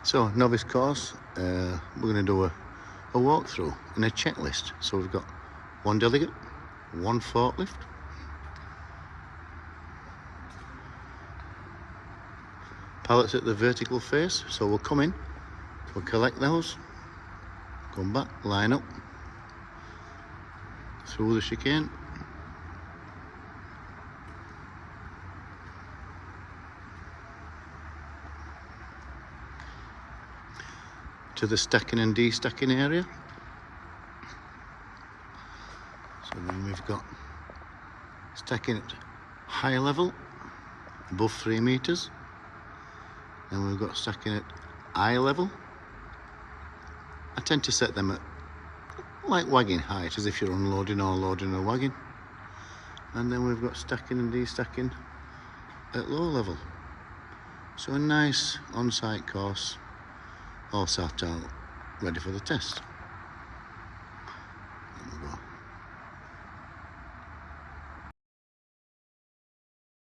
So, novice course, we're going to do a walkthrough and a checklist. So we've got one delegate, one forklift, pallets at the vertical face. So we'll come in, we'll collect those, come back, line up, through the chicane, to the stacking and de-stacking area. So then we've got stacking at high level, above 3 meters. Then we've got stacking at eye level. I tend to set them at like wagon height, as if you're unloading or loading a wagon. And then we've got stacking and de-stacking at low level. So a nice on-site course, all sat out, ready for the test.